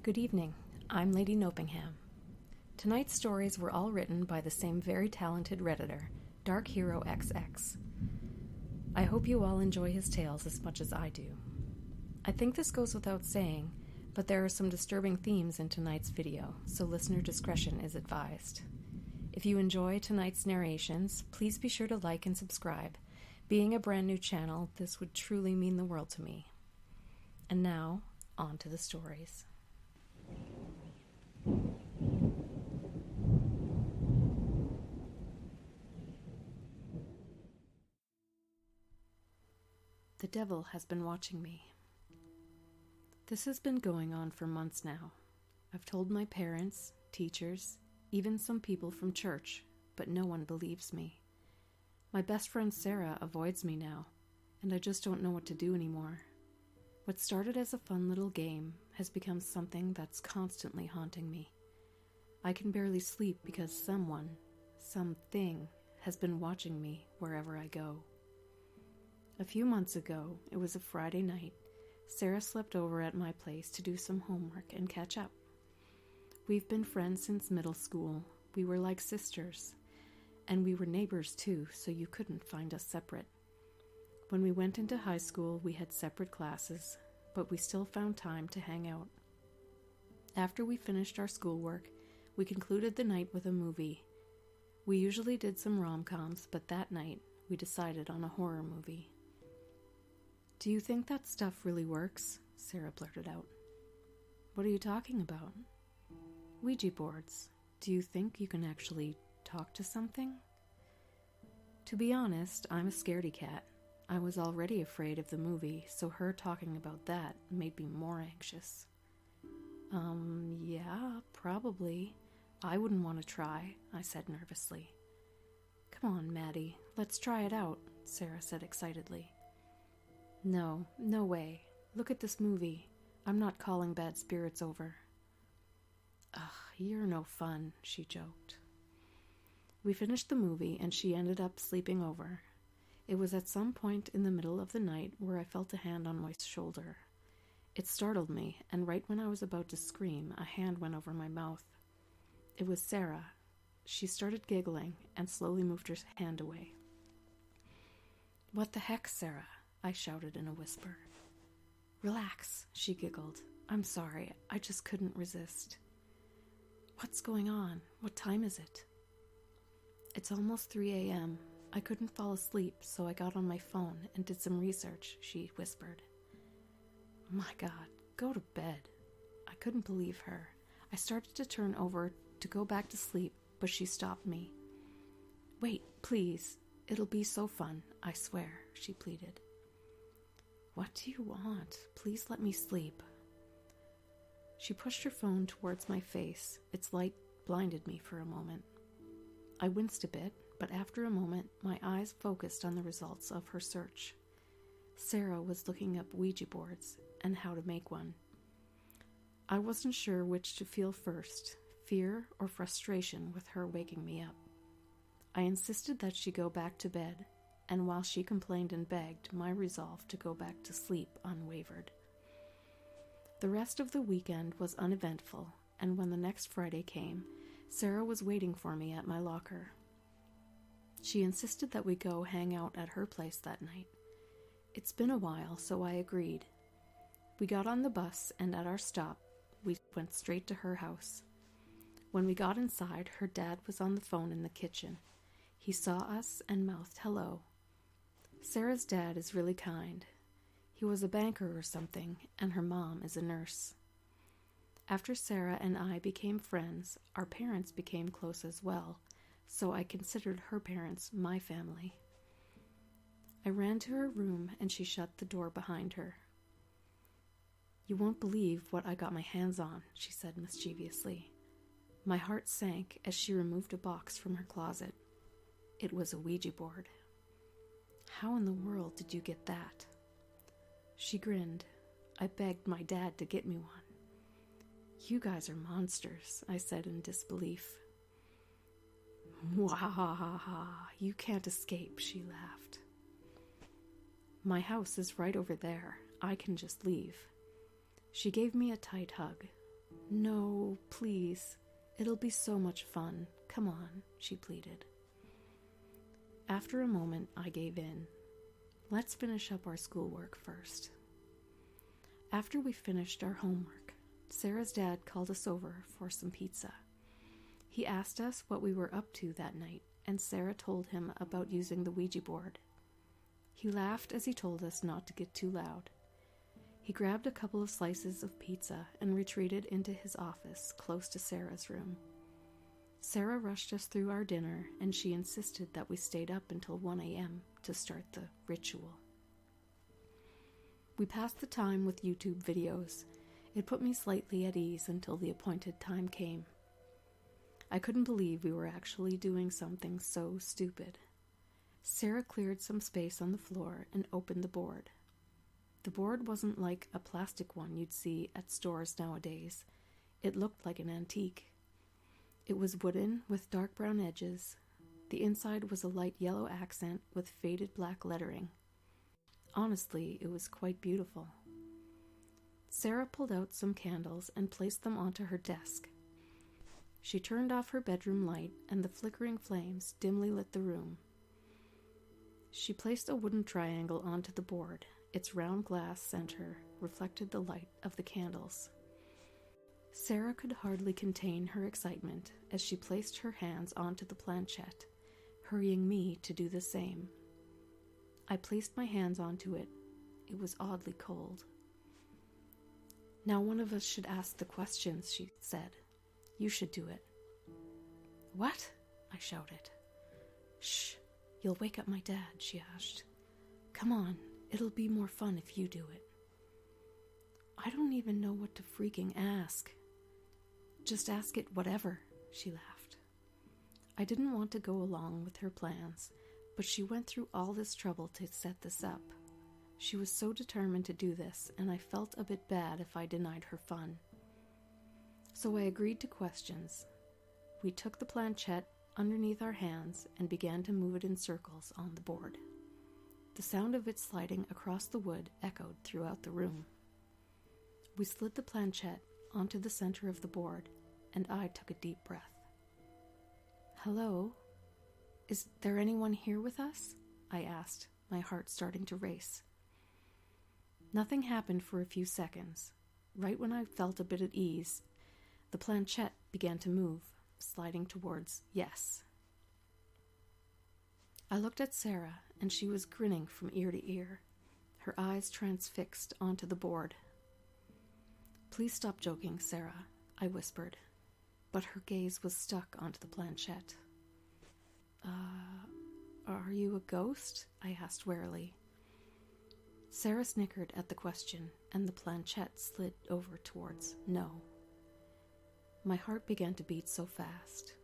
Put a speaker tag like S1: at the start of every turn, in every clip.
S1: Good evening, I'm Lady Nopeingham. Tonight's stories were all written by the same very talented Redditor, Darkheroxx. I hope you all enjoy his tales as much as I do. I think this goes without saying, but there are some disturbing themes in tonight's video, so listener discretion is advised. If you enjoy tonight's narrations, please be sure to like and subscribe. Being a brand new channel, this would truly mean the world to me. And now, on to the stories. The devil has been watching me. This has been going on for months now. I've told my parents, teachers, even some people from church, but no one believes me. My best friend Sarah avoids me now, and I just don't know what to do anymore. What started as a fun little game has become something that's constantly haunting me. I can barely sleep because something has been watching me wherever I go. A few months ago, it was a Friday night, Sarah slept over at my place to do some homework and catch up. We've been friends since middle school. We were like sisters. And we were neighbors too, so you couldn't find us separate. When we went into high school, we had separate classes, but we still found time to hang out. After we finished our schoolwork, we concluded the night with a movie. We usually did some rom-coms, but that night, we decided on a horror movie. "Do you think that stuff really works?" Sarah blurted out. "What are you talking about?" "Ouija boards. Do you think you can actually talk to something?" To be honest, I'm a scaredy cat. I was already afraid of the movie, so her talking about that made me more anxious. Yeah, probably. I wouldn't want to try," I said nervously. "Come on, Maddie, let's try it out," Sarah said excitedly. No way. Look at this movie. I'm not calling bad spirits over." "Ugh, you're no fun," she joked. We finished the movie and she ended up sleeping over. It was at some point in the middle of the night where I felt a hand on my shoulder. It startled me, and right when I was about to scream, a hand went over my mouth. It was Sarah. She started giggling and slowly moved her hand away. "What the heck, Sarah?" I shouted in a whisper. "Relax," she giggled. "I'm sorry, I just couldn't resist." "What's going on? What time is it?" "It's almost 3 a.m. I couldn't fall asleep, so I got on my phone and did some research," she whispered. "My God, go to bed." I couldn't believe her. I started to turn over to go back to sleep, but she stopped me. "Wait, please. It'll be so fun, I swear," she pleaded. "What do you want? Please let me sleep." She pushed her phone towards my face. Its light blinded me for a moment. I winced a bit, but after a moment, my eyes focused on the results of her search. Sarah was looking up Ouija boards and how to make one. I wasn't sure which to feel first, fear or frustration with her waking me up. I insisted that she go back to bed, and while she complained and begged, my resolve to go back to sleep unwavered. The rest of the weekend was uneventful, and when the next Friday came, Sarah was waiting for me at my locker. She insisted that we go hang out at her place that night. It's been a while, so I agreed. We got on the bus, and at our stop, we went straight to her house. When we got inside, her dad was on the phone in the kitchen. He saw us and mouthed hello. Sarah's dad is really kind. He was a banker or something, and her mom is a nurse. After Sarah and I became friends, our parents became close as well, so I considered her parents my family. I ran to her room and she shut the door behind her. "You won't believe what I got my hands on," she said mischievously. My heart sank as she removed a box from her closet. It was a Ouija board. "How in the world did you get that?" She grinned. I begged my dad to get me one. "You guys are monsters," I said in disbelief. "Mwahaha, you can't escape," she laughed. "My house is right over there. I can just leave." She gave me a tight hug. No, please. It'll be so much fun. Come on, she pleaded. After a moment, I gave in. Let's finish up our schoolwork first. After we finished our homework, Sarah's dad called us over for some pizza. He asked us what we were up to that night, and Sarah told him about using the Ouija board. He laughed as he told us not to get too loud. He grabbed a couple of slices of pizza and retreated into his office close to Sarah's room. Sarah rushed us through our dinner, and she insisted that we stayed up until 1 a.m. to start the ritual. We passed the time with YouTube videos. It put me slightly at ease until the appointed time came. I couldn't believe we were actually doing something so stupid. Sarah cleared some space on the floor and opened the board. The board wasn't like a plastic one you'd see at stores nowadays. It looked like an antique. It was wooden with dark brown edges. The inside was a light yellow accent with faded black lettering. Honestly, it was quite beautiful. Sarah pulled out some candles and placed them onto her desk. She turned off her bedroom light, and the flickering flames dimly lit the room. She placed a wooden triangle onto the board. Its round glass center reflected the light of the candles. Sarah could hardly contain her excitement as she placed her hands onto the planchette, hurrying me to do the same. I placed my hands onto it. It was oddly cold. Now one of us should ask the questions, she said. You should do it. What? I shouted. Shh, you'll wake up my dad, she asked. Come on, it'll be more fun if you do it. I don't even know what to freaking ask. Just ask it whatever, she laughed. I didn't want to go along with her plans, but she went through all this trouble to set this up. She was so determined to do this, and I felt a bit bad if I denied her fun. So I agreed to questions. We took the planchette underneath our hands and began to move it in circles on the board. The sound of it sliding across the wood echoed throughout the room. We slid the planchette onto the center of the board, and I took a deep breath. Hello? Is there anyone here with us? I asked, my heart starting to race. Nothing happened for a few seconds. Right when I felt a bit at ease, the planchette began to move, sliding towards yes. I looked at Sarah, and she was grinning from ear to ear, her eyes transfixed onto the board. Please stop joking, Sarah, I whispered, but her gaze was stuck onto the planchette. Are you a ghost? I asked warily. Sarah snickered at the question, and the planchette slid over towards no. My heart began to beat so fast.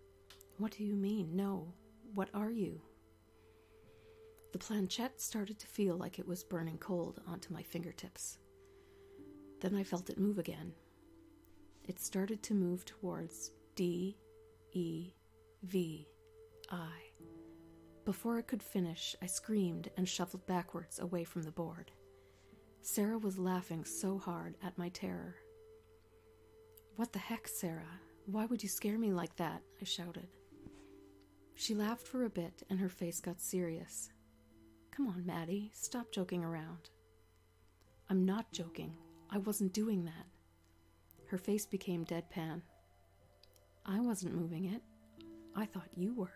S1: What do you mean, no? What are you? The planchette started to feel like it was burning cold onto my fingertips. Then I felt it move again. It started to move towards D, E, V, I. Before it could finish, I screamed and shuffled backwards away from the board. Sarah was laughing so hard at my terror. What the heck, Sarah? Why would you scare me like that? I shouted. She laughed for a bit, and her face got serious. Come on, Maddie, stop joking around. I'm not joking. I wasn't doing that. Her face became deadpan. I wasn't moving it. I thought you were.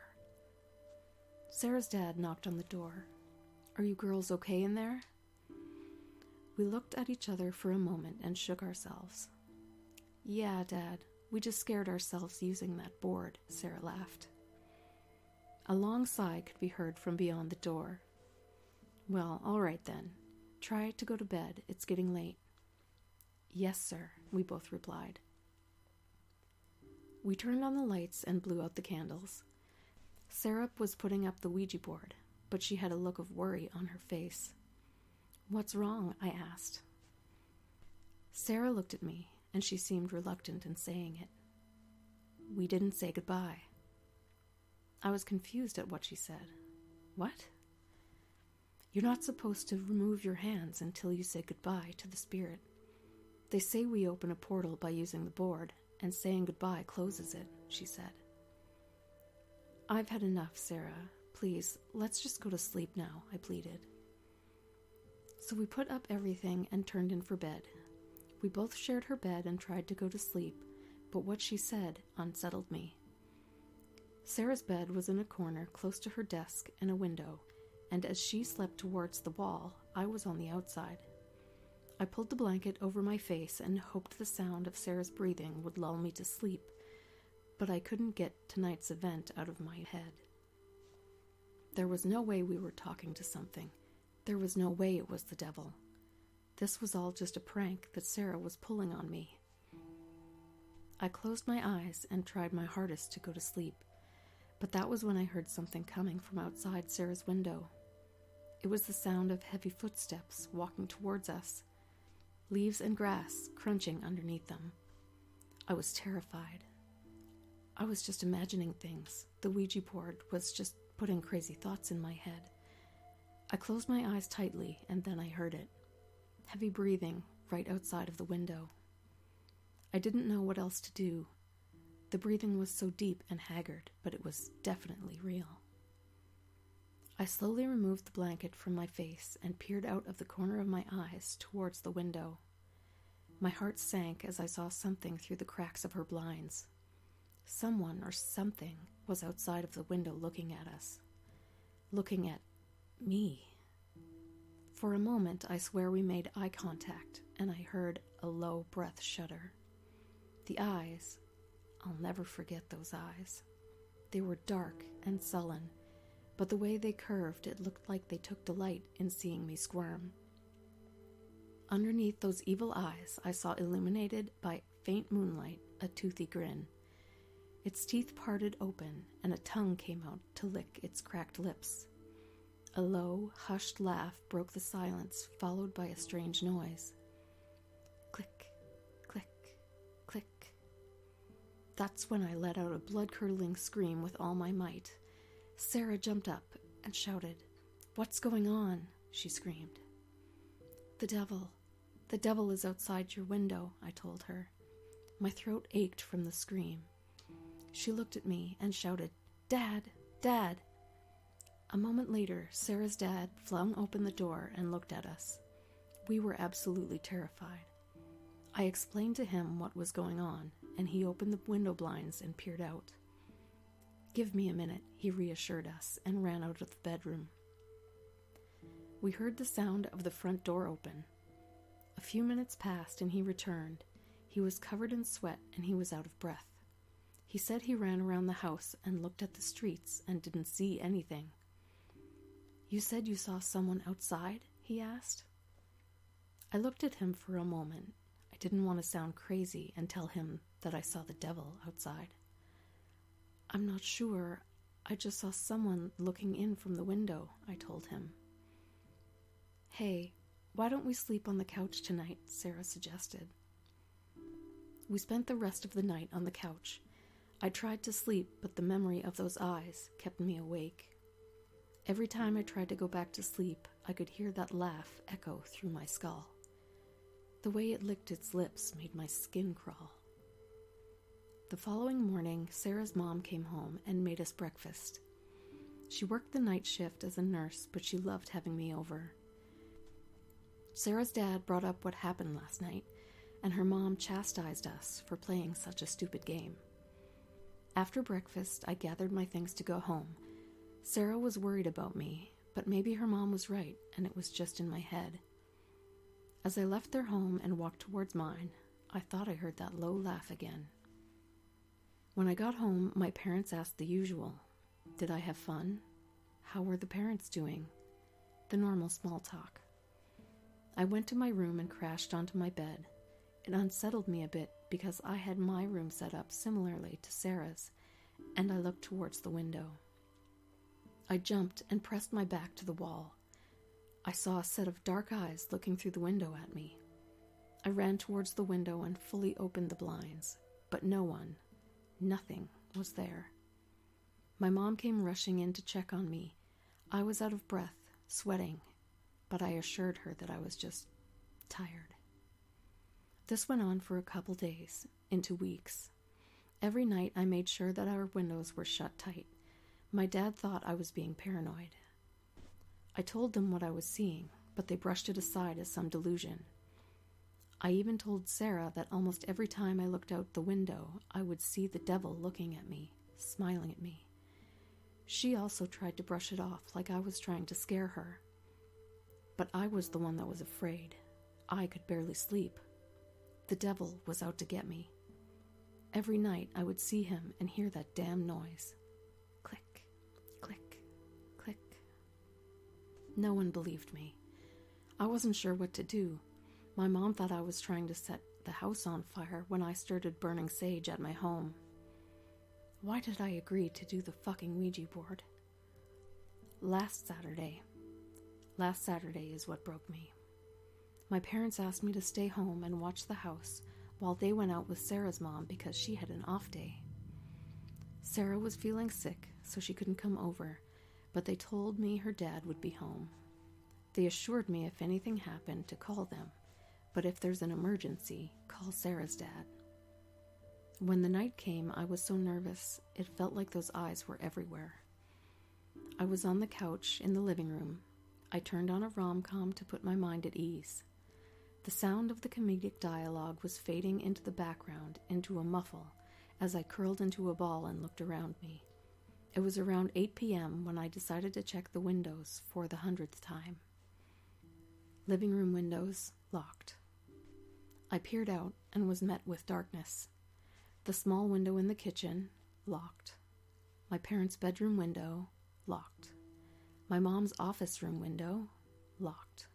S1: Sarah's dad knocked on the door. Are you girls okay in there? We looked at each other for a moment and shook ourselves. Yeah, Dad, we just scared ourselves using that board, Sarah laughed. A long sigh could be heard from beyond the door. Well, all right then. Try to go to bed. It's getting late. Yes, sir, we both replied. We turned on the lights and blew out the candles. Sarah was putting up the Ouija board, but she had a look of worry on her face. What's wrong? I asked. Sarah looked at me, and she seemed reluctant in saying it. We didn't say goodbye. I was confused at what she said. What? You're not supposed to remove your hands until you say goodbye to the spirit. They say we open a portal by using the board, and saying goodbye closes it, she said. I've had enough, Sarah. Please, let's just go to sleep now, I pleaded. So we put up everything and turned in for bed. We both shared her bed and tried to go to sleep, but what she said unsettled me. Sarah's bed was in a corner close to her desk and a window, and as she slept towards the wall, I was on the outside. I pulled the blanket over my face and hoped the sound of Sarah's breathing would lull me to sleep, but I couldn't get tonight's event out of my head. There was no way we were talking to something. There was no way it was the devil. This was all just a prank that Sarah was pulling on me. I closed my eyes and tried my hardest to go to sleep, but that was when I heard something coming from outside Sarah's window. It was the sound of heavy footsteps walking towards us, leaves and grass crunching underneath them. I was terrified. I was just imagining things. The Ouija board was just putting crazy thoughts in my head. I closed my eyes tightly, and then I heard it. Heavy breathing right outside of the window. I didn't know what else to do. The breathing was so deep and haggard, but it was definitely real. I slowly removed the blanket from my face and peered out of the corner of my eyes towards the window. My heart sank as I saw something through the cracks of her blinds. Someone or something was outside of the window looking at us. Looking at me. For a moment, I swear we made eye contact, and I heard a low breath shudder. The eyes, I'll never forget those eyes. They were dark and sullen, but the way they curved, it looked like they took delight in seeing me squirm. Underneath those evil eyes, I saw illuminated by faint moonlight a toothy grin. Its teeth parted open, and a tongue came out to lick its cracked lips. A low, hushed laugh broke the silence, followed by a strange noise. Click, click, click. That's when I let out a blood-curdling scream with all my might. Sarah jumped up and shouted, "What's going on?" she screamed. The devil is outside your window," I told her. My throat ached from the scream. She looked at me and shouted, "Dad! Dad!" A moment later, Sarah's dad flung open the door and looked at us. We were absolutely terrified. I explained to him what was going on, and he opened the window blinds and peered out. "Give me a minute," he reassured us, and ran out of the bedroom. We heard the sound of the front door open. A few minutes passed and he returned. He was covered in sweat and he was out of breath. He said he ran around the house and looked at the streets and didn't see anything. "You said you saw someone outside?" he asked. I looked at him for a moment. I didn't want to sound crazy and tell him that I saw the devil outside. "I'm not sure. I just saw someone looking in from the window," I told him. "Hey, why don't we sleep on the couch tonight?" Sarah suggested. We spent the rest of the night on the couch. I tried to sleep, but the memory of those eyes kept me awake. Every time I tried to go back to sleep, I could hear that laugh echo through my skull. The way it licked its lips made my skin crawl. The following morning, Sarah's mom came home and made us breakfast. She worked the night shift as a nurse, but she loved having me over. Sarah's dad brought up what happened last night, and her mom chastised us for playing such a stupid game. After breakfast, I gathered my things to go home. Sarah was worried about me, but maybe her mom was right, and it was just in my head. As I left their home and walked towards mine, I thought I heard that low laugh again. When I got home, my parents asked the usual. Did I have fun? How were the parents doing? The normal small talk. I went to my room and crashed onto my bed. It unsettled me a bit because I had my room set up similarly to Sarah's, and I looked towards the window. I jumped and pressed my back to the wall. I saw a set of dark eyes looking through the window at me. I ran towards the window and fully opened the blinds, but no one, nothing was there. My mom came rushing in to check on me. I was out of breath, sweating, but I assured her that I was just tired. This went on for a couple days, into weeks. Every night I made sure that our windows were shut tight. My dad thought I was being paranoid. I told them what I was seeing, but they brushed it aside as some delusion. I even told Sarah that almost every time I looked out the window, I would see the devil looking at me, smiling at me. She also tried to brush it off like I was trying to scare her. But I was the one that was afraid. I could barely sleep. The devil was out to get me. Every night I would see him and hear that damn noise. Click, click, click. No one believed me. I wasn't sure what to do. My mom thought I was trying to set the house on fire when I started burning sage at my home. Why did I agree to do the fucking Ouija board? Last Saturday is what broke me. My parents asked me to stay home and watch the house while they went out with Sarah's mom because she had an off day. Sarah was feeling sick, so she couldn't come over, but they told me her dad would be home. They assured me if anything happened to call them, but if there's an emergency, call Sarah's dad. When the night came, I was so nervous, it felt like those eyes were everywhere. I was on the couch in the living room. I turned on a rom-com to put my mind at ease. The sound of the comedic dialogue was fading into the background, into a muffle, as I curled into a ball and looked around me. It was around 8 p.m. when I decided to check the windows for the 100th time. Living room windows locked. I peered out and was met with darkness. The small window in the kitchen, locked. My parents' bedroom window, locked. My mom's office room window, locked.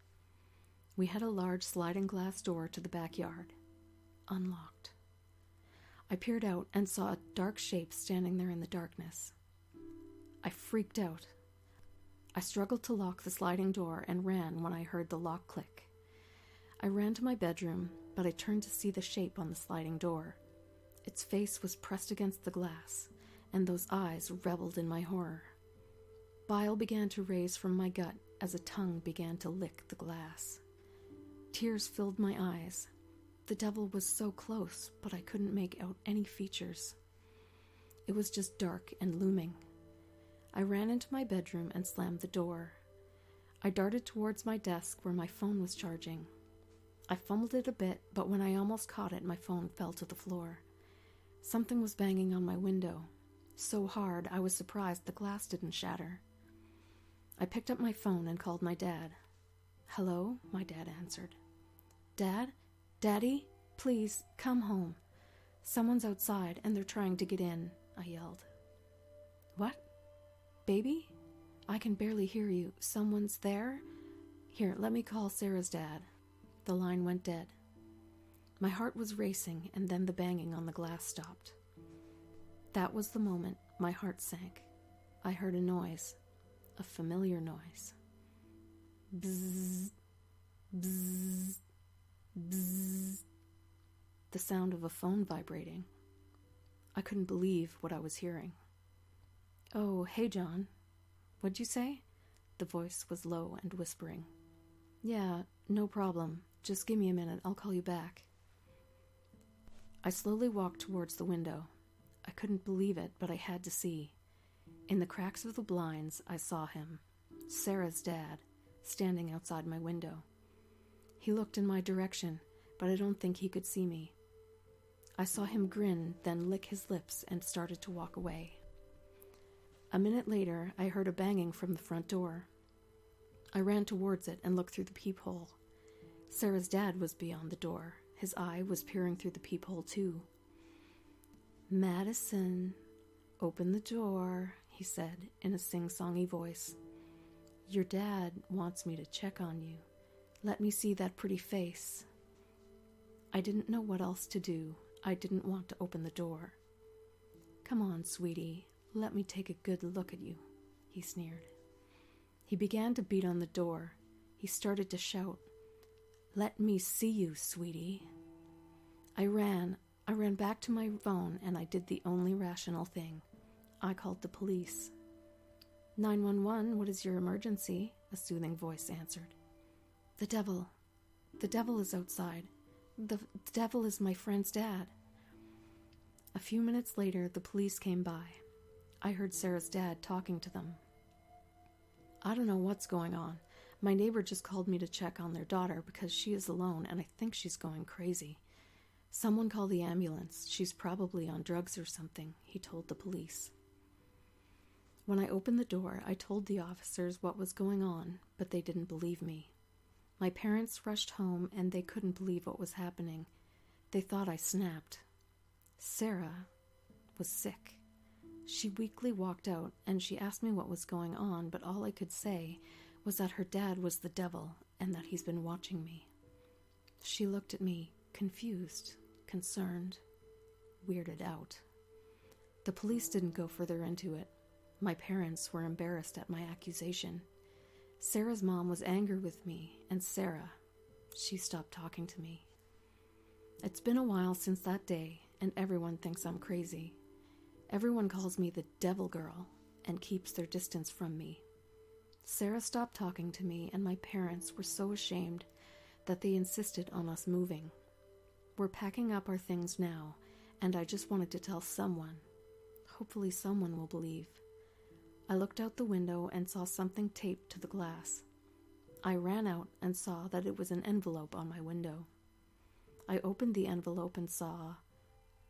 S1: We had a large sliding glass door to the backyard, unlocked. I peered out and saw a dark shape standing there in the darkness. I freaked out. I struggled to lock the sliding door and ran when I heard the lock click. I ran to my bedroom, but I turned to see the shape on the sliding door. Its face was pressed against the glass, and those eyes reveled in my horror. Bile began to raise from my gut as a tongue began to lick the glass. Tears filled my eyes. The devil was so close, but I couldn't make out any features. It was just dark and looming. I ran into my bedroom and slammed the door. I darted towards my desk where my phone was charging. I fumbled it a bit, but when I almost caught it, my phone fell to the floor. Something was banging on my window. So hard, I was surprised the glass didn't shatter. I picked up my phone and called my dad. "Hello?" my dad answered. "Dad? Daddy? Please, come home. Someone's outside and they're trying to get in," I yelled. "What? Baby? I can barely hear you. Someone's there? Here, let me call Sarah's dad." The line went dead. My heart was racing, and then the banging on the glass stopped. That was the moment my heart sank. I heard a noise, a familiar noise. Bzzz, bzzz, bzzz. The sound of a phone vibrating. I couldn't believe what I was hearing. "Oh, hey, John. What'd you say?" The voice was low and whispering. "Yeah, no problem. Just give me a minute. I'll call you back." I slowly walked towards the window. I couldn't believe it, but I had to see. In the cracks of the blinds, I saw him, Sarah's dad, standing outside my window. He looked in my direction, but I don't think he could see me. I saw him grin, then lick his lips and started to walk away. A minute later, I heard a banging from the front door. I ran towards it and looked through the peephole. Sarah's dad was beyond the door. His eye was peering through the peephole, too. "Madison, open the door," he said in a sing-songy voice. "Your dad wants me to check on you. Let me see that pretty face." I didn't know what else to do. I didn't want to open the door. "Come on, sweetie, let me take a good look at you," he sneered. He began to beat on the door. He started to shout, "Let me see you, sweetie." I ran back to my phone, and I did the only rational thing. I called the police. 911, what is your emergency?" a soothing voice answered. The devil is outside. The devil is my friend's dad." A few minutes later, the police came by. I heard Sarah's dad talking to them. "I don't know what's going on. My neighbor just called me to check on their daughter because she is alone and I think she's going crazy. Someone call the ambulance. She's probably on drugs or something," he told the police. When I opened the door, I told the officers what was going on, but they didn't believe me. My parents rushed home and they couldn't believe what was happening. They thought I snapped. Sarah was sick. She weakly walked out and she asked me what was going on, but all I could say was that her dad was the devil and that he's been watching me. She looked at me, confused, concerned, weirded out. The police didn't go further into it. My parents were embarrassed at my accusation. Sarah's mom was angry with me, and Sarah, she stopped talking to me. It's been a while since that day, and everyone thinks I'm crazy. Everyone calls me the devil girl and keeps their distance from me. Sarah stopped talking to me, and my parents were so ashamed that they insisted on us moving. We're packing up our things now, and I just wanted to tell someone. Hopefully someone will believe. I looked out the window and saw something taped to the glass. I ran out and saw that it was an envelope on my window. I opened the envelope and saw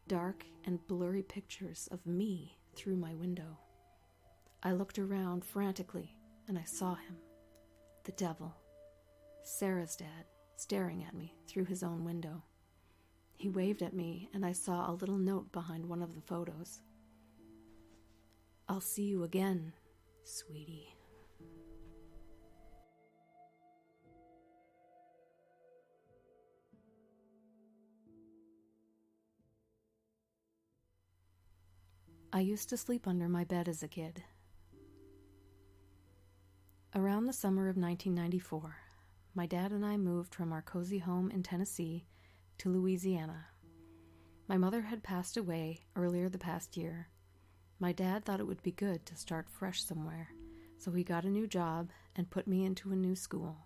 S1: dark and blurry pictures of me through my window. I looked around frantically and I saw him, the devil, Sarah's dad, staring at me through his own window. He waved at me and I saw a little note behind one of the photos. "I'll see you again, sweetie." I used to sleep under my bed as a kid. Around the summer of 1994, my dad and I moved from our cozy home in Tennessee to Louisiana. My mother had passed away earlier the past year. My dad thought it would be good to start fresh somewhere, so he got a new job and put me into a new school.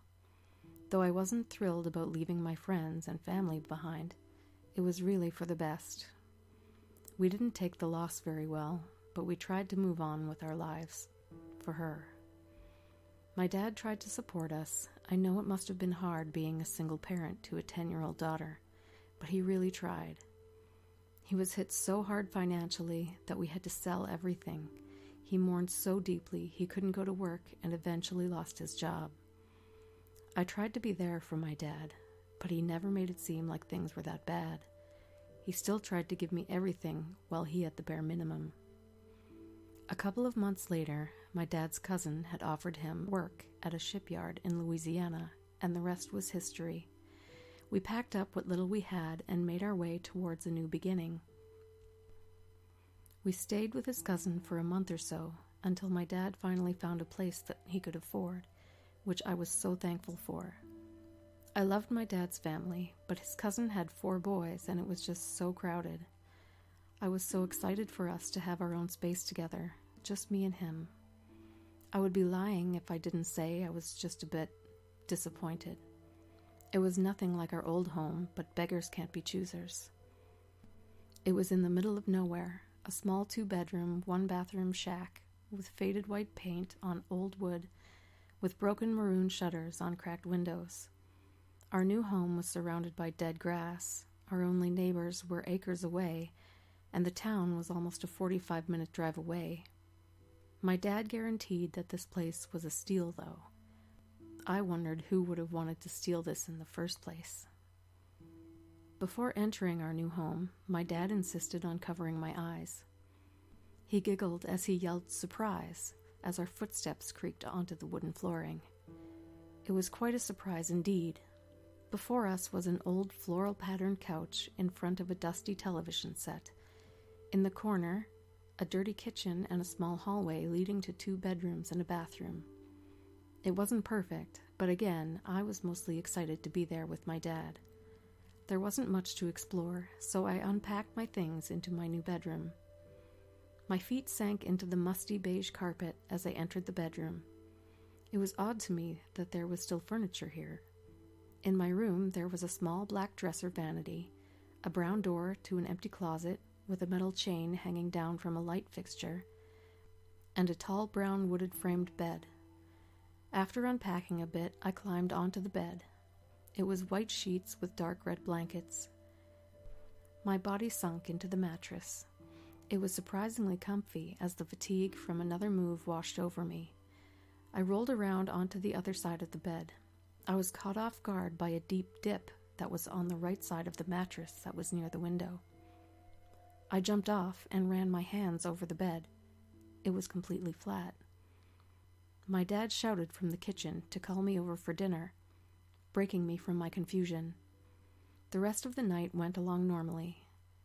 S1: Though I wasn't thrilled about leaving my friends and family behind, it was really for the best. We didn't take the loss very well, but we tried to move on with our lives, for her. My dad tried to support us. I know it must have been hard being a single parent to a 10-year-old daughter, but he really tried. He was hit so hard financially that we had to sell everything. He mourned so deeply he couldn't go to work and eventually lost his job. I tried to be there for my dad, but he never made it seem like things were that bad. He still tried to give me everything while he had the bare minimum. A couple of months later, my dad's cousin had offered him work at a shipyard in Louisiana, and the rest was history. We packed up what little we had and made our way towards a new beginning. We stayed with his cousin for a month or so until my dad finally found a place that he could afford, which I was so thankful for. I loved my dad's family, but his cousin had 4 boys and it was just so crowded. I was so excited for us to have our own space together, just me and him. I would be lying if I didn't say I was just a bit disappointed. It was nothing like our old home, but beggars can't be choosers. It was in the middle of nowhere, a small 2-bedroom, 1-bathroom shack with faded white paint on old wood, with broken maroon shutters on cracked windows. Our new home was surrounded by dead grass. Our only neighbors were acres away, and the town was almost a 45-minute drive away. My dad guaranteed that this place was a steal, though. I wondered who would have wanted to steal this in the first place. Before entering our new home, my dad insisted on covering my eyes. He giggled as he yelled surprise as our footsteps creaked onto the wooden flooring. It was quite a surprise indeed. Before us was an old floral-patterned couch in front of a dusty television set. In the corner, a dirty kitchen and a small hallway leading to 2 bedrooms and a bathroom. It wasn't perfect, but again, I was mostly excited to be there with my dad. There wasn't much to explore, so I unpacked my things into my new bedroom. My feet sank into the musty beige carpet as I entered the bedroom. It was odd to me that there was still furniture here. In my room, there was a small black dresser vanity, a brown door to an empty closet with a metal chain hanging down from a light fixture, and a tall brown wooded framed bed. After unpacking a bit, I climbed onto the bed. It was white sheets with dark red blankets. My body sunk into the mattress. It was surprisingly comfy as the fatigue from another move washed over me. I rolled around onto the other side of the bed. I was caught off guard by a deep dip that was on the right side of the mattress that was near the window. I jumped off and ran my hands over the bed. It was completely flat. My dad shouted from the kitchen to call me over for dinner, breaking me from my confusion. The rest of the night went along normally.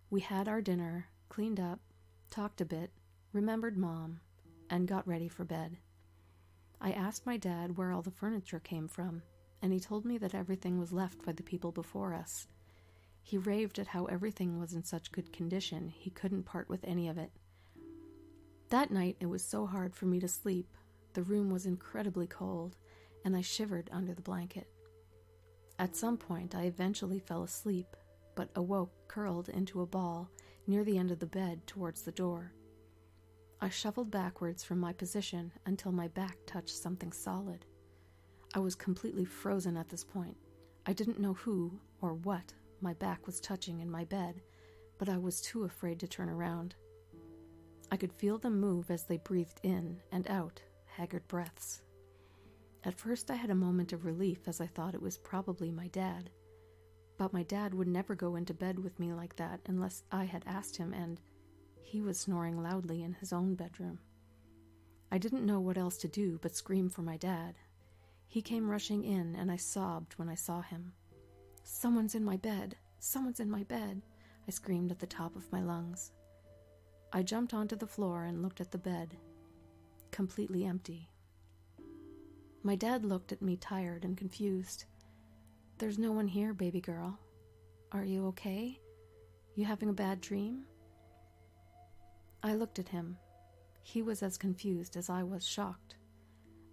S1: We had our dinner, cleaned up, talked a bit, remembered Mom, and got ready for bed. I asked my dad where all the furniture came from, and he told me that everything was left by the people before us. He raved at how everything was in such good condition he couldn't part with any of it. That night it was so hard for me to sleep. The room was incredibly cold, and I shivered under the blanket. At some point I eventually fell asleep, but awoke curled into a ball near the end of the bed towards the door. I shuffled backwards from my position until my back touched something solid. I was completely frozen at this point. I didn't know who or what my back was touching in my bed, but I was too afraid to turn around. I could feel them move as they breathed in and out, haggard breaths. At first I had a moment of relief as I thought it was probably my dad. But my dad would never go into bed with me like that unless I had asked him, and he was snoring loudly in his own bedroom. I didn't know what else to do but scream for my dad. He came rushing in, and I sobbed when I saw him. "Someone's in my bed! Someone's in my bed!" I screamed at the top of my lungs. I jumped onto the floor and looked at the bed. Completely empty. My dad looked at me tired and confused. "There's no one here, baby girl. Are you okay? You having a bad dream?" I looked at him. He was as confused as I was shocked.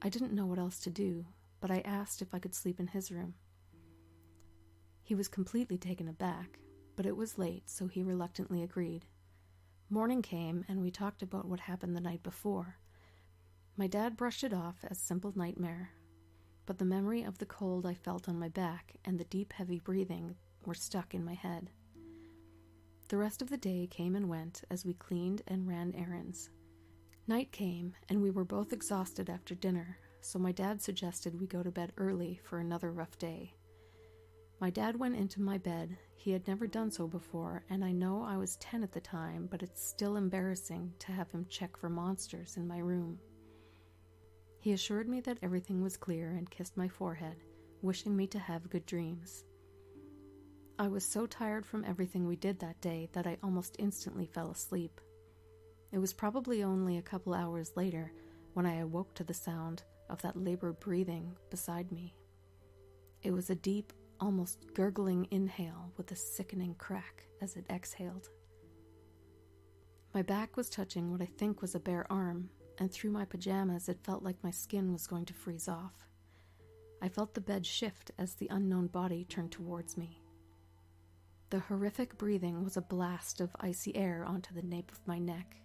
S1: I didn't know what else to do, but I asked if I could sleep in his room. He was completely taken aback, but it was late, so he reluctantly agreed. Morning came, and we talked about what happened the night before. My dad brushed it off as simple nightmare, but the memory of the cold I felt on my back and the deep, heavy breathing were stuck in my head. The rest of the day came and went as we cleaned and ran errands. Night came, and we were both exhausted after dinner, so my dad suggested we go to bed early for another rough day. My dad went into my bed. He had never done so before, and I know I was 10 at the time, but it's still embarrassing to have him check for monsters in my room. He assured me that everything was clear and kissed my forehead, wishing me to have good dreams. I was so tired from everything we did that day that I almost instantly fell asleep. It was probably only a couple hours later when I awoke to the sound of that labored breathing beside me. It was a deep, almost gurgling inhale with a sickening crack as it exhaled. My back was touching what I think was a bare arm, and through my pajamas it felt like my skin was going to freeze off. I felt the bed shift as the unknown body turned towards me. The horrific breathing was a blast of icy air onto the nape of my neck.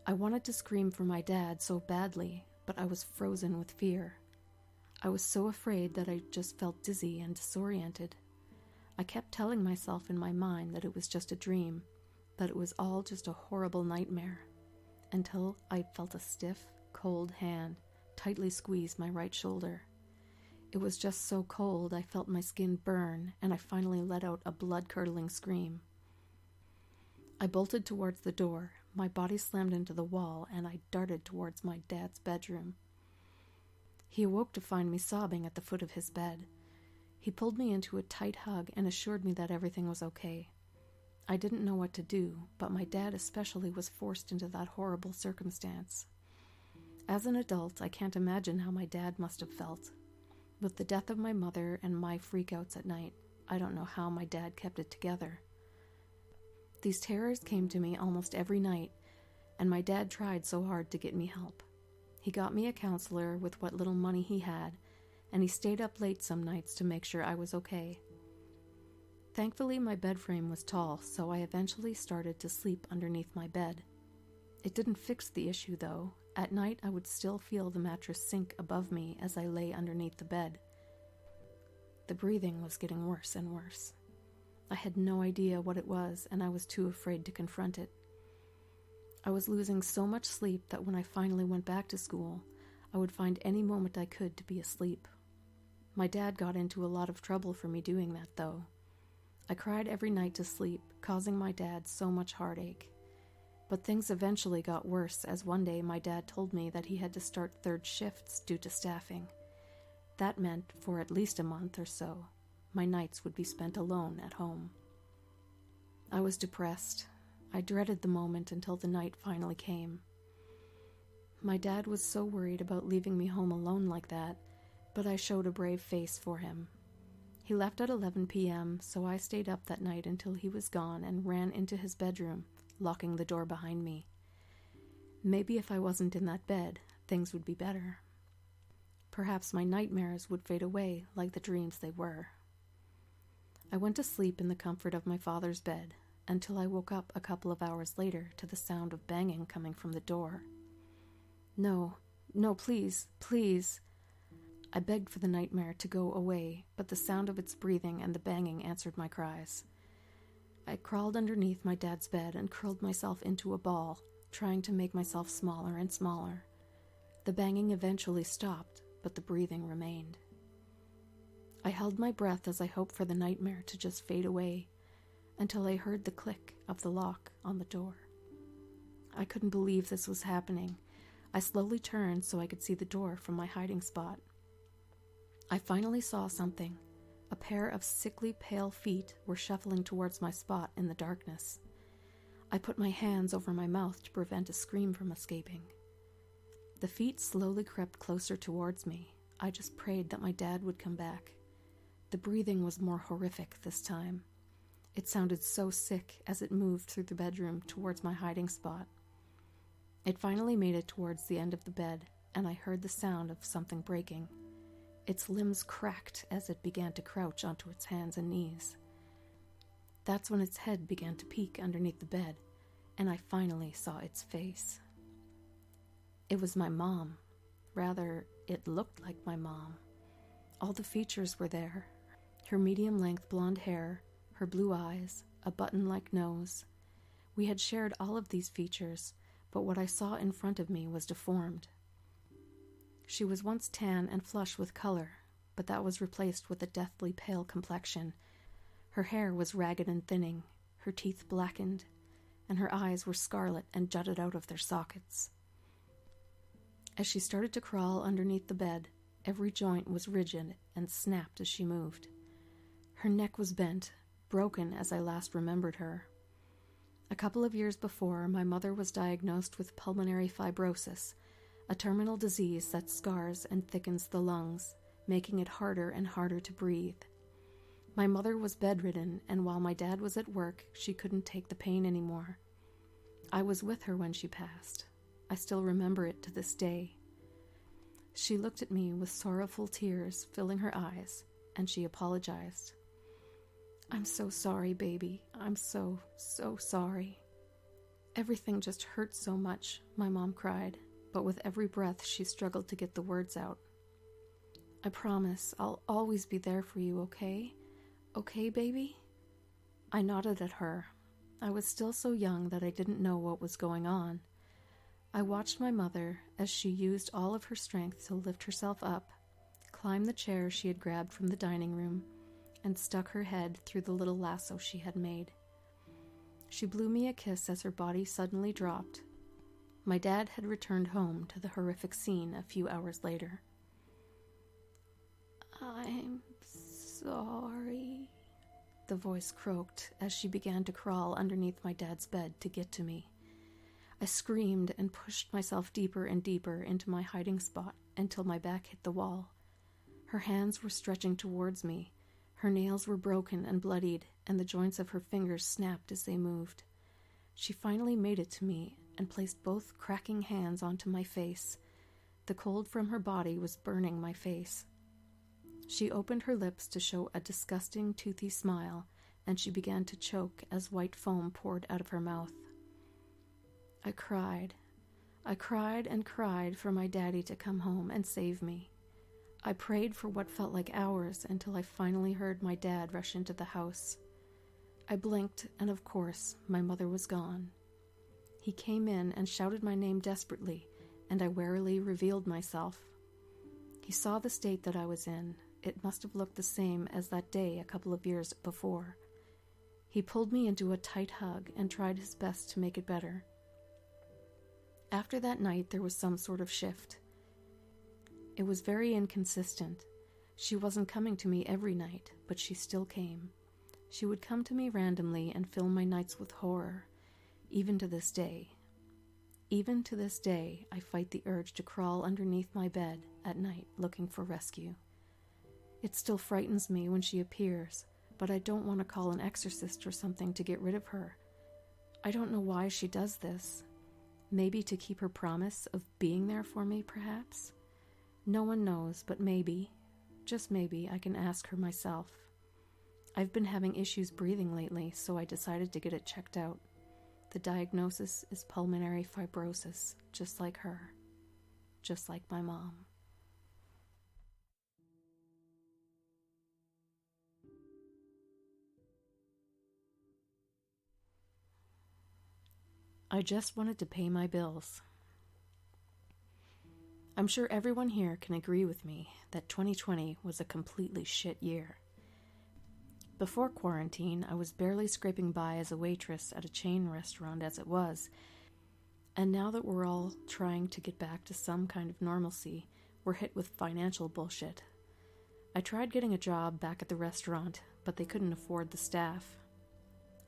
S1: I wanted to scream for my dad so badly, but I was frozen with fear. I was so afraid that I just felt dizzy and disoriented. I kept telling myself in my mind that it was just a dream, that it was all just a horrible nightmare, until I felt a stiff, cold hand tightly squeeze my right shoulder. It was just so cold I felt my skin burn, and I finally let out a blood-curdling scream. I bolted towards the door, my body slammed into the wall, and I darted towards my dad's bedroom. He awoke to find me sobbing at the foot of his bed. He pulled me into a tight hug and assured me that everything was okay. I didn't know what to do, but my dad especially was forced into that horrible circumstance. As an adult, I can't imagine how my dad must have felt. With the death of my mother and my freakouts at night, I don't know how my dad kept it together. These terrors came to me almost every night, and my dad tried so hard to get me help. He got me a counselor with what little money he had, and he stayed up late some nights to make sure I was okay. Thankfully, my bed frame was tall, so I eventually started to sleep underneath my bed. It didn't fix the issue, though. At night, I would still feel the mattress sink above me as I lay underneath the bed. The breathing was getting worse and worse. I had no idea what it was, and I was too afraid to confront it. I was losing so much sleep that when I finally went back to school, I would find any moment I could to be asleep. My dad got into a lot of trouble for me doing that, though. I cried every night to sleep, causing my dad so much heartache. But things eventually got worse, as one day my dad told me that he had to start third shifts due to staffing. That meant, for at least a month or so, my nights would be spent alone at home. I was depressed. I dreaded the moment until the night finally came. My dad was so worried about leaving me home alone like that, but I showed a brave face for him. He left at 11 p.m., so I stayed up that night until he was gone and ran into his bedroom, locking the door behind me. Maybe if I wasn't in that bed, things would be better. Perhaps my nightmares would fade away like the dreams they were. I went to sleep in the comfort of my father's bed until I woke up a couple of hours later to the sound of banging coming from the door. No, please, please. I begged for the nightmare to go away, but the sound of its breathing and the banging answered my cries. I crawled underneath my dad's bed and curled myself into a ball, trying to make myself smaller and smaller. The banging eventually stopped, but the breathing remained. I held my breath as I hoped for the nightmare to just fade away, until I heard the click of the lock on the door. I couldn't believe this was happening. I slowly turned so I could see the door from my hiding spot. I finally saw something. A pair of sickly pale feet were shuffling towards my spot in the darkness. I put my hands over my mouth to prevent a scream from escaping. The feet slowly crept closer towards me. I just prayed that my dad would come back. The breathing was more horrific this time. It sounded so sick as it moved through the bedroom towards my hiding spot. It finally made it towards the end of the bed, and I heard the sound of something breaking. Its limbs cracked as it began to crouch onto its hands and knees. That's when its head began to peek underneath the bed, and I finally saw its face. It was my mom. Rather, it looked like my mom. All the features were there. Her medium-length blonde hair, her blue eyes, a button-like nose. We had shared all of these features, but what I saw in front of me was deformed. She was once tan and flush with color, but that was replaced with a deathly pale complexion. Her hair was ragged and thinning, her teeth blackened, and her eyes were scarlet and jutted out of their sockets. As she started to crawl underneath the bed, every joint was rigid and snapped as she moved. Her neck was bent, broken as I last remembered her. A couple of years before, my mother was diagnosed with pulmonary fibrosis, a terminal disease that scars and thickens the lungs, making it harder and harder to breathe. My mother was bedridden, and while my dad was at work, she couldn't take the pain anymore. I was with her when she passed. I still remember it to this day. She looked at me with sorrowful tears filling her eyes, and she apologized. "I'm so sorry, baby. I'm so sorry." "Everything just hurts so much," my mom cried, but with every breath she struggled to get the words out. "I promise I'll always be there for you, okay? Okay, baby?" I nodded at her. I was still so young that I didn't know what was going on. I watched my mother as she used all of her strength to lift herself up, climb the chair she had grabbed from the dining room, and stuck her head through the little lasso she had made. She blew me a kiss as her body suddenly dropped. My dad had returned home to the horrific scene a few hours later. "I'm sorry," the voice croaked as she began to crawl underneath my dad's bed to get to me. I screamed and pushed myself deeper and deeper into my hiding spot until my back hit the wall. Her hands were stretching towards me. Her nails were broken and bloodied, and the joints of her fingers snapped as they moved. She finally made it to me and placed both cracking hands onto my face. The cold from her body was burning my face. She opened her lips to show a disgusting, toothy smile, and she began to choke as white foam poured out of her mouth. I cried. I cried and cried for my daddy to come home and save me. I prayed for what felt like hours until I finally heard my dad rush into the house. I blinked, and of course, my mother was gone. He came in and shouted my name desperately, and I warily revealed myself. He saw the state that I was in. It must have looked the same as that day a couple of years before. He pulled me into a tight hug and tried his best to make it better. After that night, there was some sort of shift. It was very inconsistent. She wasn't coming to me every night, but she still came. She would come to me randomly and fill my nights with horror, even to this day. Even to this day, I fight the urge to crawl underneath my bed at night looking for rescue. It still frightens me when she appears, but I don't want to call an exorcist or something to get rid of her. I don't know why she does this. Maybe to keep her promise of being there for me, perhaps? No one knows, but maybe, just maybe, I can ask her myself. I've been having issues breathing lately, so I decided to get it checked out. The diagnosis is pulmonary fibrosis, just like her. Just like my mom. I just wanted to pay my bills. I'm sure everyone here can agree with me that 2020 was a completely shit year. Before quarantine, I was barely scraping by as a waitress at a chain restaurant as it was, and now that we're all trying to get back to some kind of normalcy, we're hit with financial bullshit. I tried getting a job back at the restaurant, but they couldn't afford the staff.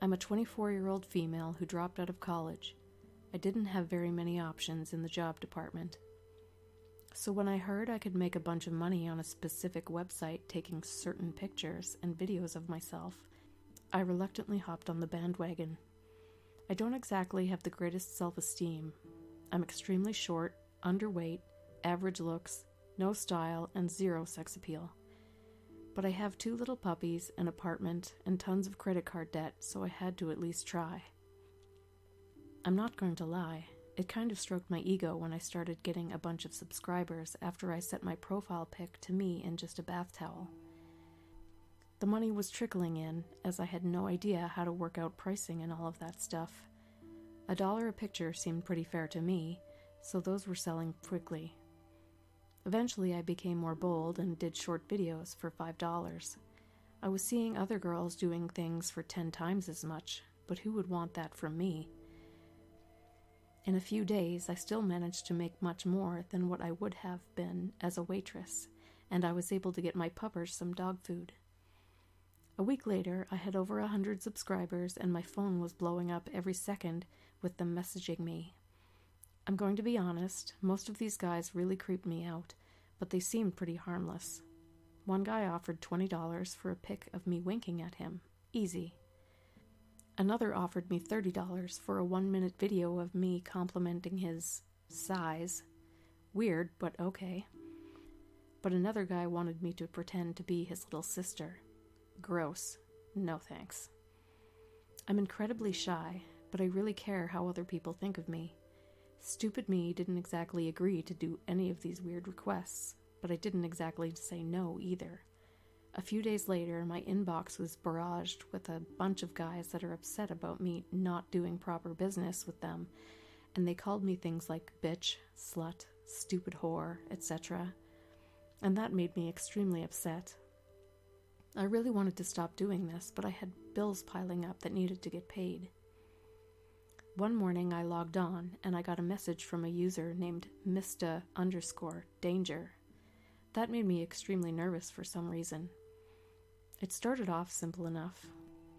S1: I'm a 24-year-old female who dropped out of college. I didn't have very many options in the job department. So when I heard I could make a bunch of money on a specific website taking certain pictures and videos of myself, I reluctantly hopped on the bandwagon. I don't exactly have the greatest self-esteem. I'm extremely short, underweight, average looks, no style, and zero sex appeal. But I have 2 little puppies, an apartment, and tons of credit card debt, so I had to at least try. I'm not going to lie. It kind of stroked my ego when I started getting a bunch of subscribers after I set my profile pic to me in just a bath towel. The money was trickling in, as I had no idea how to work out pricing and all of that stuff. $1 a picture seemed pretty fair to me, so those were selling quickly. Eventually I became more bold and did short videos for $5. I was seeing other girls doing things for 10 times as much, but who would want that from me? In a few days, I still managed to make much more than what I would have been as a waitress, and I was able to get my puppers some dog food. A week later, I had over 100 subscribers, and my phone was blowing up every second with them messaging me. I'm going to be honest, most of these guys really creeped me out, but they seemed pretty harmless. One guy offered $20 for a pic of me winking at him. Easy. Another offered me $30 for a 1-minute video of me complimenting his size. Weird, but okay. But another guy wanted me to pretend to be his little sister. Gross. No thanks. I'm incredibly shy, but I really care how other people think of me. Stupid me didn't exactly agree to do any of these weird requests, but I didn't exactly say no either. A few days later, my inbox was barraged with a bunch of guys that are upset about me not doing proper business with them, and they called me things like bitch, slut, stupid whore, etc. And that made me extremely upset. I really wanted to stop doing this, but I had bills piling up that needed to get paid. One morning I logged on, and I got a message from a user named Mista_Danger. That made me extremely nervous for some reason. It started off simple enough.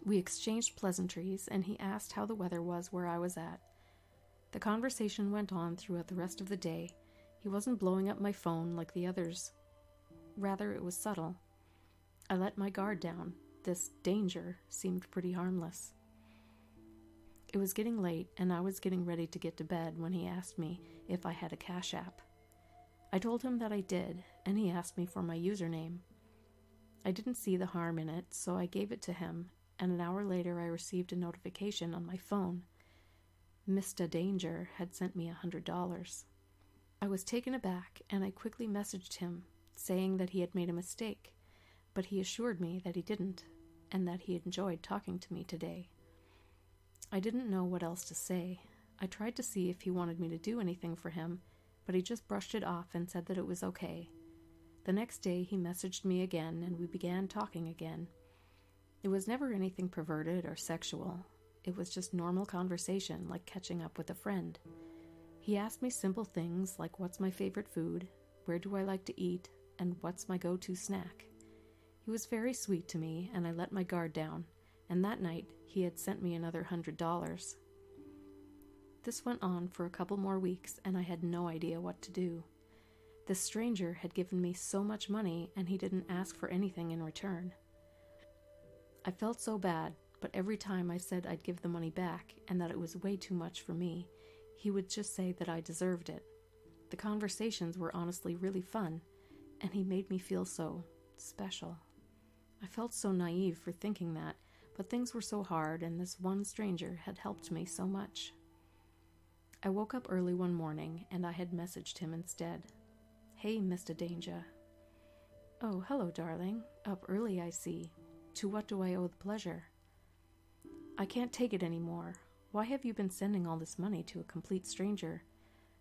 S1: We exchanged pleasantries, and he asked how the weather was where I was at. The conversation went on throughout the rest of the day. He wasn't blowing up my phone like the others. Rather, it was subtle. I let my guard down. This danger seemed pretty harmless. It was getting late, and I was getting ready to get to bed when he asked me if I had a Cash App. I told him that I did, and he asked me for my username. I didn't see the harm in it, so I gave it to him, and an hour later I received a notification on my phone. Mr. Danger had sent me $100. I was taken aback, and I quickly messaged him, saying that he had made a mistake, but he assured me that he didn't, and that he enjoyed talking to me today. I didn't know what else to say. I tried to see if he wanted me to do anything for him, but he just brushed it off and said that it was okay. The next day he messaged me again, and we began talking again. It was never anything perverted or sexual. It was just normal conversation, like catching up with a friend. He asked me simple things like what's my favorite food, where do I like to eat, and what's my go-to snack. He was very sweet to me, and I let my guard down, and that night he had sent me another $100. This went on for a couple more weeks, and I had no idea what to do. This stranger had given me so much money, and he didn't ask for anything in return. I felt so bad, but every time I said I'd give the money back and that it was way too much for me, he would just say that I deserved it. The conversations were honestly really fun, and he made me feel so special. I felt so naive for thinking that, but things were so hard, and this one stranger had helped me so much. I woke up early one morning, and I had messaged him instead. Hey, Mr. Danger. Oh, hello, darling. Up early, I see. To what do I owe the pleasure? I can't take it anymore. Why have you been sending all this money to a complete stranger?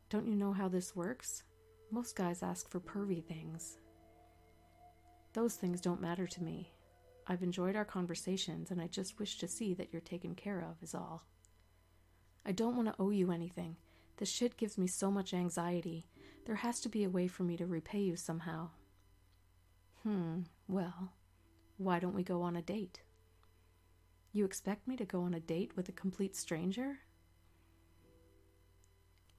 S1: Don't you know how this works? Most guys ask for pervy things. Those things don't matter to me. I've enjoyed our conversations, and I just wish to see that you're taken care of, is all. I don't want to owe you anything. This shit gives me so much anxiety. There has to be a way for me to repay you somehow. Well, why don't we go on a date? You expect me to go on a date with a complete stranger?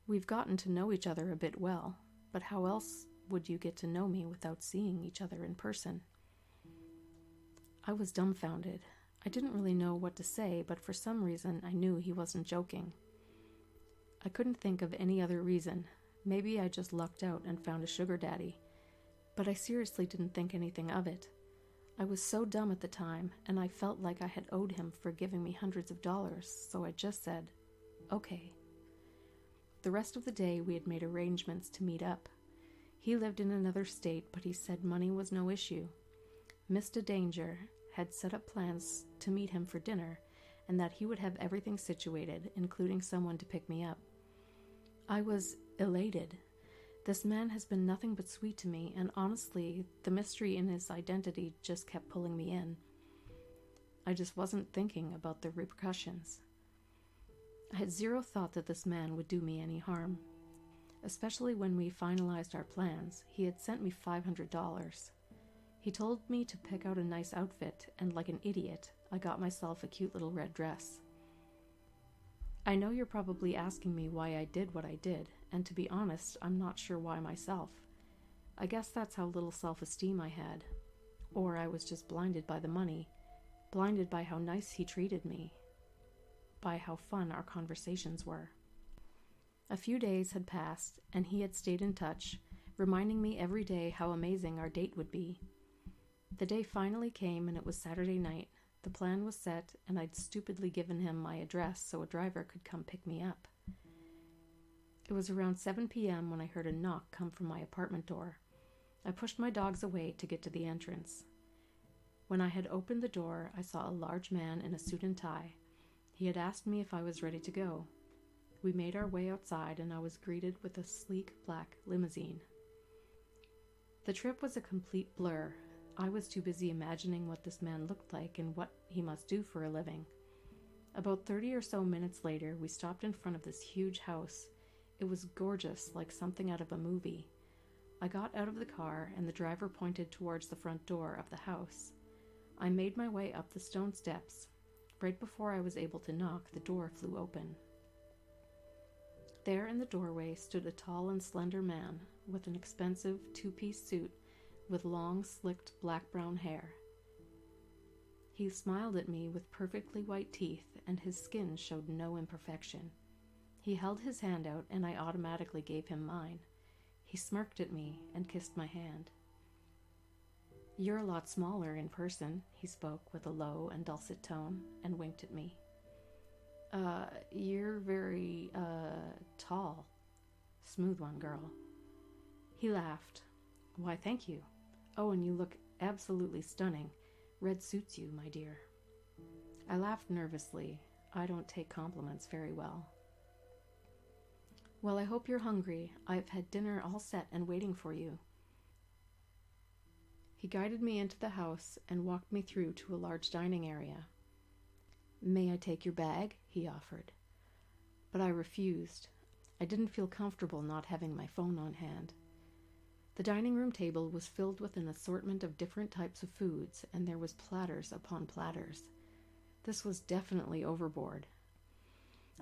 S1: We've gotten to know each other a bit well, but how else would you get to know me without seeing each other in person? I was dumbfounded. I didn't really know what to say, but for some reason I knew he wasn't joking. I couldn't think of any other reason. Maybe I just lucked out and found a sugar daddy. But I seriously didn't think anything of it. I was so dumb at the time, and I felt like I had owed him for giving me hundreds of dollars, so I just said, okay. The rest of the day we had made arrangements to meet up. He lived in another state, but he said money was no issue. Mr. Danger had set up plans to meet him for dinner, and that he would have everything situated, including someone to pick me up. I was elated. This man has been nothing but sweet to me, and honestly, the mystery in his identity just kept pulling me in. I just wasn't thinking about the repercussions. I had zero thought that this man would do me any harm. Especially when we finalized our plans, he had sent me $500. He told me to pick out a nice outfit, and like an idiot, I got myself a cute little red dress. I know you're probably asking me why I did what I did, and to be honest, I'm not sure why myself. I guess that's how little self-esteem I had. Or I was just blinded by the money, blinded by how nice he treated me, by how fun our conversations were. A few days had passed, and he had stayed in touch, reminding me every day how amazing our date would be. The day finally came, and it was Saturday night. The plan was set, and I'd stupidly given him my address so a driver could come pick me up. It was around 7 p.m. when I heard a knock come from my apartment door. I pushed my dogs away to get to the entrance. When I had opened the door, I saw a large man in a suit and tie. He had asked me if I was ready to go. We made our way outside, and I was greeted with a sleek black limousine. The trip was a complete blur. I was too busy imagining what this man looked like and what he must do for a living. About 30 or so minutes later, we stopped in front of this huge house. It was gorgeous, like something out of a movie. I got out of the car, and the driver pointed towards the front door of the house. I made my way up the stone steps. Right before I was able to knock, the door flew open. There in the doorway stood a tall and slender man with an expensive two-piece suit with long, slicked black-brown hair. He smiled at me with perfectly white teeth, and his skin showed no imperfection. He held his hand out, and I automatically gave him mine. He smirked at me and kissed my hand. You're a lot smaller in person, he spoke with a low and dulcet tone and winked at me. You're very, tall. Smooth one, girl. He laughed. Why, thank you. Oh, and you look absolutely stunning. Red suits you, my dear. I laughed nervously. I don't take compliments very well. Well, I hope you're hungry. I've had dinner all set and waiting for you. He guided me into the house and walked me through to a large dining area. May I take your bag? He offered. But I refused. I didn't feel comfortable not having my phone on hand. The dining room table was filled with an assortment of different types of foods, and there was platters upon platters. This was definitely overboard.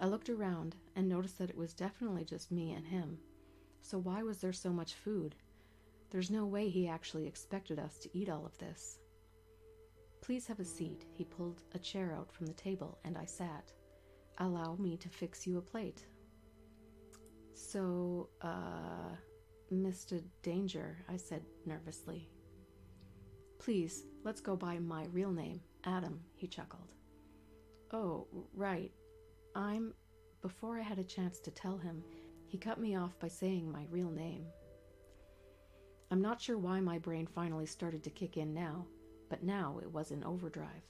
S1: I looked around and noticed that it was definitely just me and him. So why was there so much food? There's no way he actually expected us to eat all of this. Please have a seat. He pulled a chair out from the table, and I sat. Allow me to fix you a plate. So, Mr. Danger, I said nervously. Please, let's go by my real name, Adam, he chuckled. Oh, right. Before I had a chance to tell him, he cut me off by saying my real name. I'm not sure why my brain finally started to kick in now, but now it was in overdrive.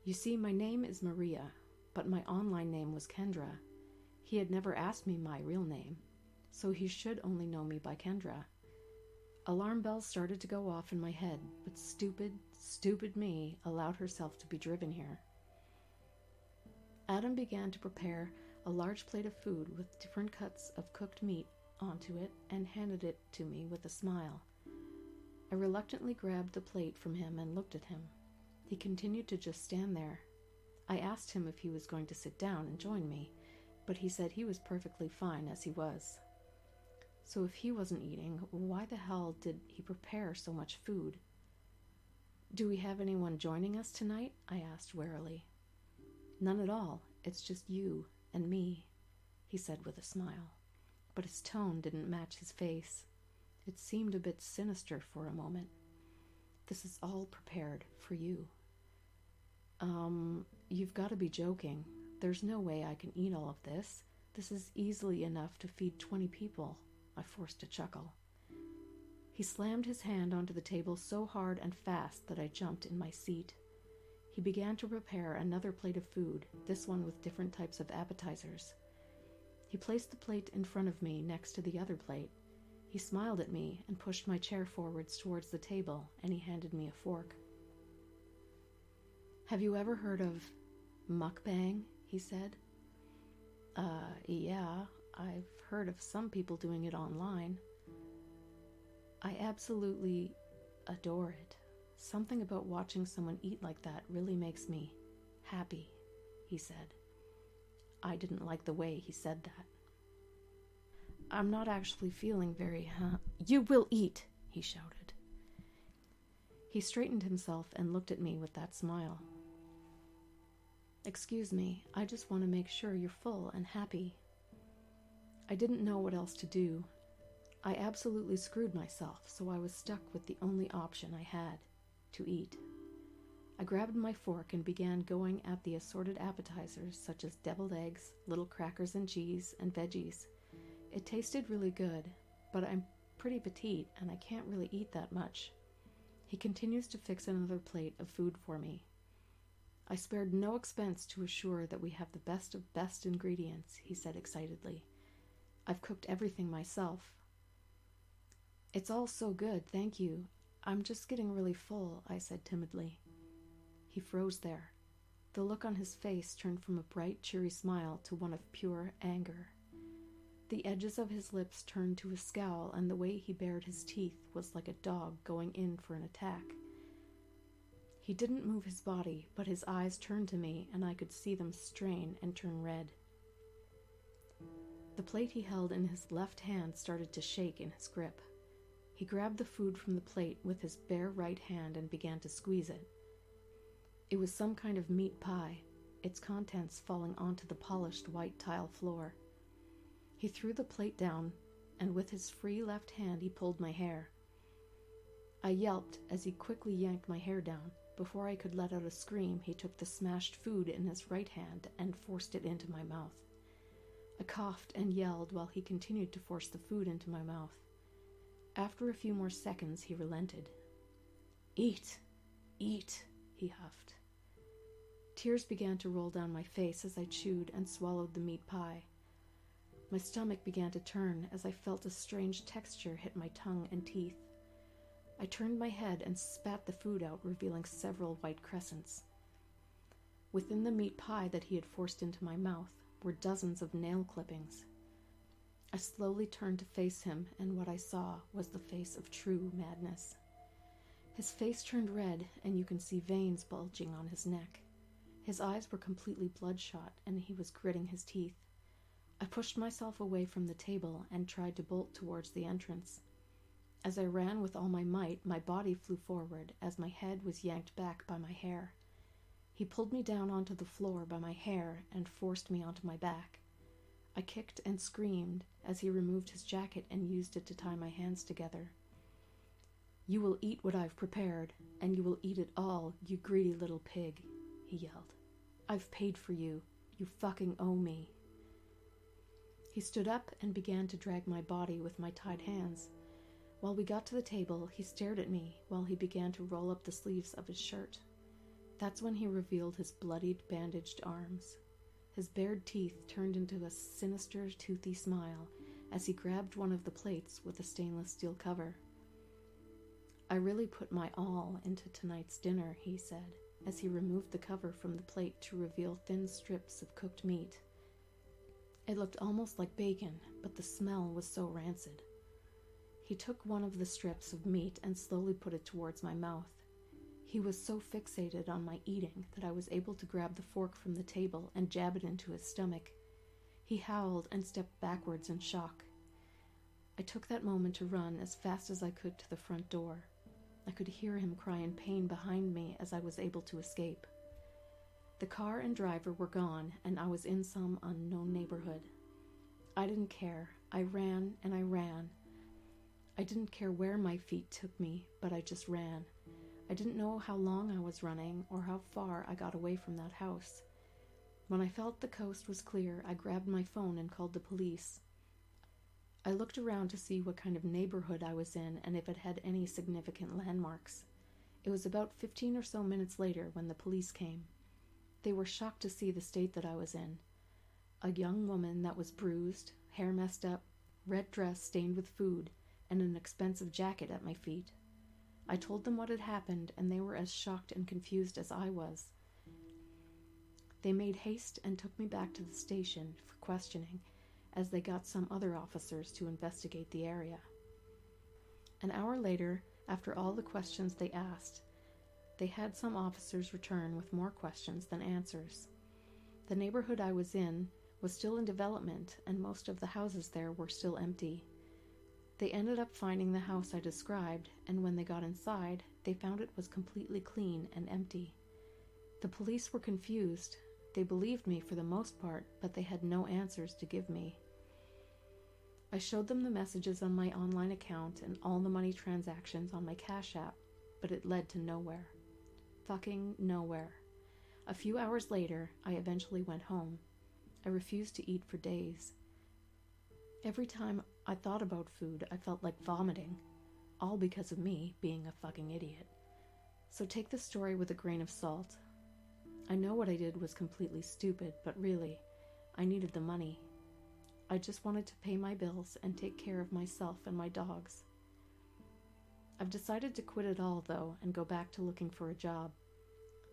S1: You see, my name is Maria, but my online name was Kendra. He had never asked me my real name, so he should only know me by Kendra. Alarm bells started to go off in my head, but stupid me allowed herself to be driven here. Adam began to prepare a large plate of food with different cuts of cooked meat onto it and handed it to me with a smile. I reluctantly grabbed the plate from him and looked at him. He continued to just stand there. I asked him if he was going to sit down and join me, but he said he was perfectly fine as he was. So if he wasn't eating, why the hell did he prepare so much food? Do we have anyone joining us tonight? I asked warily. None at all. It's just you and me, he said with a smile. But his tone didn't match his face. It seemed a bit sinister for a moment. This is all prepared for you. You've got to be joking. There's no way I can eat all of this. This is easily enough to feed 20 people. I forced a chuckle. He slammed his hand onto the table so hard and fast that I jumped in my seat. He began to prepare another plate of food, this one with different types of appetizers. He placed the plate in front of me next to the other plate. He smiled at me and pushed my chair forwards towards the table, and he handed me a fork. Have you ever heard of mukbang? He said. Yeah, I've heard of some people doing it online. I absolutely adore it. Something about watching someone eat like that really makes me happy, he said. I didn't like the way he said that. I'm not actually feeling very, You will eat, he shouted. He straightened himself and looked at me with that smile. Excuse me, I just want to make sure you're full and happy. I didn't know what else to do. I absolutely screwed myself, so I was stuck with the only option I had, to eat. I grabbed my fork and began going at the assorted appetizers such as deviled eggs, little crackers and cheese, and veggies. It tasted really good, but I'm pretty petite and I can't really eat that much. He continues to fix another plate of food for me. I spared no expense to assure that we have the best of best ingredients, he said excitedly. I've cooked everything myself. It's all so good, thank you. I'm just getting really full, I said timidly. He froze there. The look on his face turned from a bright, cheery smile to one of pure anger. The edges of his lips turned to a scowl, and the way he bared his teeth was like a dog going in for an attack. He didn't move his body, but his eyes turned to me, and I could see them strain and turn red. The plate he held in his left hand started to shake in his grip. He grabbed the food from the plate with his bare right hand and began to squeeze it. It was some kind of meat pie, its contents falling onto the polished white tile floor. He threw the plate down, and with his free left hand he pulled my hair. I yelped as he quickly yanked my hair down. Before I could let out a scream, he took the smashed food in his right hand and forced it into my mouth. I coughed and yelled while he continued to force the food into my mouth. After a few more seconds, he relented. "Eat! Eat!" he huffed. Tears began to roll down my face as I chewed and swallowed the meat pie. My stomach began to turn as I felt a strange texture hit my tongue and teeth. I turned my head and spat the food out, revealing several white crescents. Within the meat pie that he had forced into my mouth were dozens of nail clippings. I slowly turned to face him, and what I saw was the face of true madness. His face turned red, and you can see veins bulging on his neck. His eyes were completely bloodshot, and he was gritting his teeth. I pushed myself away from the table and tried to bolt towards the entrance. As I ran with all my might, my body flew forward as my head was yanked back by my hair. He pulled me down onto the floor by my hair and forced me onto my back. I kicked and screamed as he removed his jacket and used it to tie my hands together. "You will eat what I've prepared, and you will eat it all, you greedy little pig," he yelled. "I've paid for you. You fucking owe me." He stood up and began to drag my body with my tied hands. While we got to the table, he stared at me while he began to roll up the sleeves of his shirt. That's when he revealed his bloodied, bandaged arms. His bared teeth turned into a sinister, toothy smile as he grabbed one of the plates with a stainless steel cover. "I really put my all into tonight's dinner," he said, as he removed the cover from the plate to reveal thin strips of cooked meat. It looked almost like bacon, but the smell was so rancid. He took one of the strips of meat and slowly put it towards my mouth. He was so fixated on my eating that I was able to grab the fork from the table and jab it into his stomach. He howled and stepped backwards in shock. I took that moment to run as fast as I could to the front door. I could hear him cry in pain behind me as I was able to escape. The car and driver were gone, and I was in some unknown neighborhood. I didn't care. I ran and I ran. I didn't care where my feet took me, but I just ran. I didn't know how long I was running or how far I got away from that house. When I felt the coast was clear, I grabbed my phone and called the police. I looked around to see what kind of neighborhood I was in and if it had any significant landmarks. It was about 15 or so minutes later when the police came. They were shocked to see the state that I was in. A young woman that was bruised, hair messed up, red dress stained with food, and an expensive jacket at my feet. I told them what had happened, and they were as shocked and confused as I was. They made haste and took me back to the station for questioning, as they got some other officers to investigate the area. An hour later, after all the questions they asked, they had some officers return with more questions than answers. The neighborhood I was in was still in development, and most of the houses there were still empty. They ended up finding the house I described, and when they got inside, they found it was completely clean and empty. The police were confused. They believed me for the most part, but they had no answers to give me. I showed them the messages on my online account and all the money transactions on my Cash App, but it led to nowhere. Fucking nowhere. A few hours later, I eventually went home. I refused to eat for days. Every time I thought about food, I felt like vomiting, all because of me being a fucking idiot. So take this story with a grain of salt. I know what I did was completely stupid, but really, I needed the money. I just wanted to pay my bills and take care of myself and my dogs. I've decided to quit it all, though, and go back to looking for a job.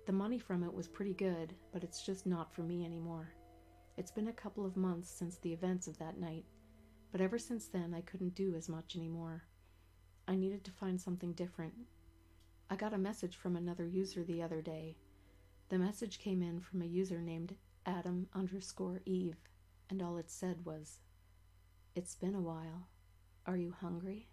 S1: The money from it was pretty good, but it's just not for me anymore. It's been a couple of months since the events of that night, but ever since then I couldn't do as much anymore. I needed to find something different. I got a message from another user the other day. The message came in from a user named Adam_Eve, and all it said was, "It's been a while. Are you hungry?"